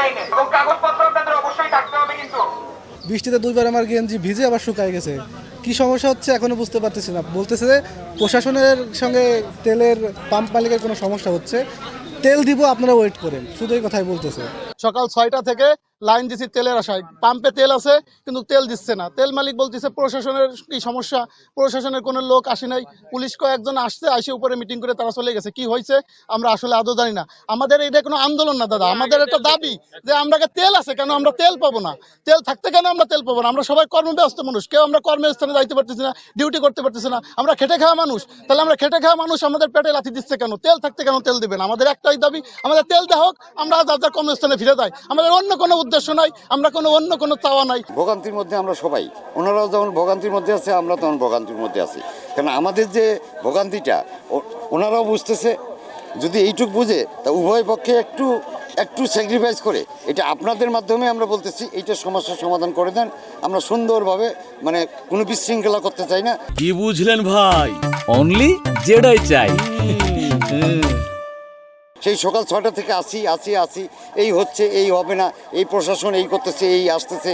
লাইনে এবং কাগজপত্র আপনাদের অবশ্যই থাকতে হবে কিন্তু। বৃষ্টিতে দুইবার আমার গেঞ্জি ভিজে আবার শুকায় গেছে। কি সমস্যা হচ্ছে এখনো বুঝতে পারতেছি না। বলতেছে যে প্রশাসনের সঙ্গে তেলের পাম্প মালিকের কোনো সমস্যা হচ্ছে, তেল দিব আপনারা ওয়েট করেন, শুধু এই কথাই বলতেছে। সকাল 6টা থেকে লাইন দিছি তেলের আশায়, পাম্পে তেল আছে কিন্তু তেল দিচ্ছে না। তেল মালিক বলতেছে প্রশাসনের কি সমস্যা, প্রশাসনের কোনো লোক আসে নাই, পুলিশ কয়েকজন আসছে, আসে উপরে মিটিং করে তারা চলে গেছে। কি হয়েছে আমরা আসলে আদৌ জানি না। আমাদের এটা কোনো আন্দোলন না দাদা, আমাদের একটা দাবি যে আমরা তেল আছে কেন আমরা তেল পাবো না, তেল থাকতে কেন আমরা তেল পাবো না। আমরা সবাই কর্মব্যস্ত মানুষ, কেউ আমরা কর্মস্থানে যাইতে পারতেছি না, ডিউটি করতে পারতেছি না, আমরা খেটে খাওয়া মানুষ। তাহলে আমরা খেটে খাওয়া মানুষ, আমাদের পেটে লাথি দিচ্ছে কেন? তেল থাকতে কেন তেল দিবেন? আমাদের একটাই দাবি, আমাদের তেল দেওয়া হোক, আমরা যার কর্মস্থানে ফিরে যাই। আমাদের অন্য কোনো উদ্দেশ্য নাই, আমরা অন্য কোনো চাওয়া নাই। ভোগান্তির মধ্যে আমরা সবাই, ওনারাও যেমন ভোগান্তির মধ্যে আছে, আমরা তেমন ভোগান্তির মধ্যে আছি। কারণ আমাদের যে ভোগান্তিটা ওনারাও বুঝতেছে। যদি এইটুক বুঝে তা উভয় পক্ষে একটু স্যাক্রিফাইস করে, এটা আপনাদের মাধ্যমে আমরা বলতেছি, এইটা সমস্যার সমাধান করে দেন। আমরা সুন্দরভাবে মানে কোনো বিশৃঙ্খলা করতে চাই না। কি বুঝলেন ভাই? অনলি যেটাই চাই। সেই সকাল 6টা থেকে আসি, এই হচ্ছে, এই হবে না, এই প্রশাসন এই করতেছে, এই আসতেছে,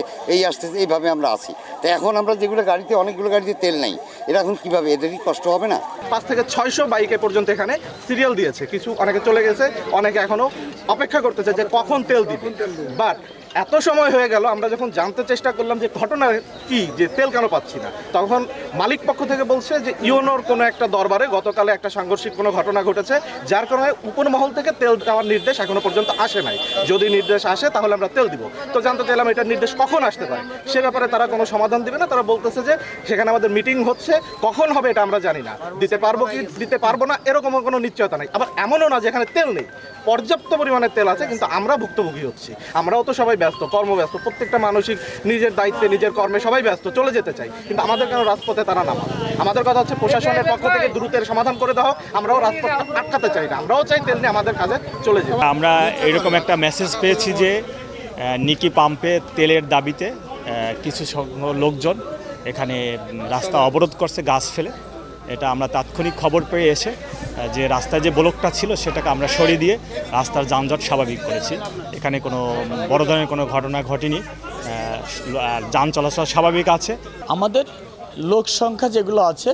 এইভাবে আমরা আসি। তো এখন আমরা যেগুলো গাড়িতে, অনেকগুলো গাড়িতে তেল নেই, এরা এখন কীভাবে, এদের কি কষ্ট হবে না? 5 থেকে 600 বাইকে পর্যন্ত এখানে সিরিয়াল দিয়েছে। কিছু অনেকে চলে গেছে, অনেকে এখনো অপেক্ষা করতেছে যে কখন তেল দিবে। বাট এত সময় হয়ে গেল, আমরা যখন জানতে চেষ্টা করলাম যে ঘটনা কি, যে তেল কেন পাচ্ছি না, তখন মালিক পক্ষ থেকে বলছে যে ইউনোর কোনো একটা দরবারে গতকালে একটা সাংঘর্ষিক কোনো ঘটনা ঘটেছে, যার কারণে উপর মহল থেকে তেল দেওয়ার নির্দেশ এখনো পর্যন্ত আসে নাই। যদি নির্দেশ আসে তাহলে আমরা তেল দিব। তো জানতে চাইলাম এটার নির্দেশ কখন আসতে পারে, সে ব্যাপারে তারা কোনো সমাধান দিবে না। তারা বলতেছে যে সেখানে আমাদের মিটিং হচ্ছে, কখন হবে এটা আমরা জানি না, দিতে পারবো কি দিতে পারবো না এরকম কোনো নিশ্চয়তা নেই। আবার এমনও না যেখানে তেল নেই, পর্যাপ্ত পরিমাণে তেল আছে, কিন্তু আমরা ভুক্তভোগী হচ্ছি। আমরাও তো সবাই ব্যস্ত, কর্মব্যস্ত, প্রত্যেকটা মানসিক নিজের দায়িত্বে, নিজের কর্মে সবাই ব্যস্ত, চলে যেতে চাই, কিন্তু আমাদের কেন রাজপথে তারা নামা? আমাদের কথা হচ্ছে প্রশাসনের পক্ষ থেকে দ্রুতের সমাধান করে দেওয়া হোক। আমরাও রাজপথ আটকাতে চাই না, আমরাও চাই তেল নিয়ে আমাদের কাজে চলে যাবে। আমরা এরকম একটা মেসেজ পেয়েছি যে নিকি পাম্পে তেলের দাবিতে কিছু লোকজন এখানে রাস্তা অবরোধ করছে গাছ ফেলে। এটা আমরা তাৎক্ষণিক খবর পেয়ে এসে যে রাস্তায় যে ব্লকটা ছিল সেটাকে আমরা সরিয়ে দিয়ে রাস্তার যানজট স্বাভাবিক করেছি। এখানে কোনো বড় ধরনের কোনো ঘটনা ঘটেনি, যান চলাচল স্বাভাবিক আছে। আমাদের লোক সংখ্যা যেগুলো আছে,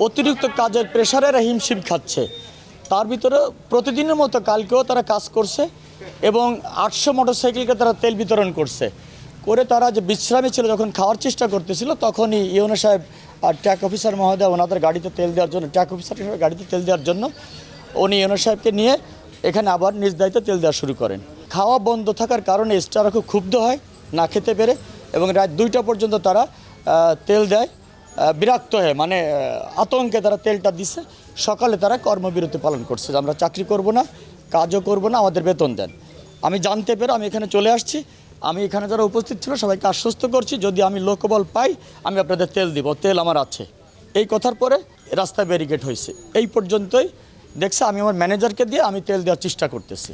অতিরিক্ত কাজের প্রেশারে হিমশিম খাচ্ছে। তার ভিতরে প্রতিদিনের মতো কালকেও তারা কাজ করছে এবং 800 মোটরসাইকেলকে তারা তেল বিতরণ করছে। করে তারা যে বিশ্রামে ছিল, যখন খাওয়ার চেষ্টা করতেছিল, তখনই ইউনো সাহেব আর ট্র্যাক অফিসার মহোদয় ওনাদের গাড়িতে তেল দেওয়ার জন্য, ট্র্যাক অফিসার হিসেবে গাড়িতে তেল দেওয়ার জন্য উনি ইউনো সাহেবকে নিয়ে এখানে আবার নিজ দায়িত্বে তেল দেওয়া শুরু করেন। খাওয়া বন্ধ থাকার কারণে স্টাফরা খুব ক্ষুব্ধ হয় না খেতে পেরে, এবং রাত 2টা পর্যন্ত তারা তেল দেয়। বিরক্ত হয়ে, মানে আতঙ্কে তারা তেলটা দিচ্ছে। সকালে তারা কর্মবিরতি পালন করছে যে আমরা চাকরি করব না, কাজও করব না, আমাদের বেতন দেন। আমি জানতে পেরে আমি এখানে চলে আসছি। আমি এখানে যারা উপস্থিত ছিল সবাইকে আশ্বস্ত করছি, যদি আমি লোকবল পাই আমি আপনাদের তেল দিব, তেল আমার আছে। এই কথার পরে রাস্তায় ব্যারিকেড হয়েছে। এই পর্যন্তই দেখছে। আমি আমার ম্যানেজারকে দিয়ে আমি তেল দেওয়ার চেষ্টা করতেছি।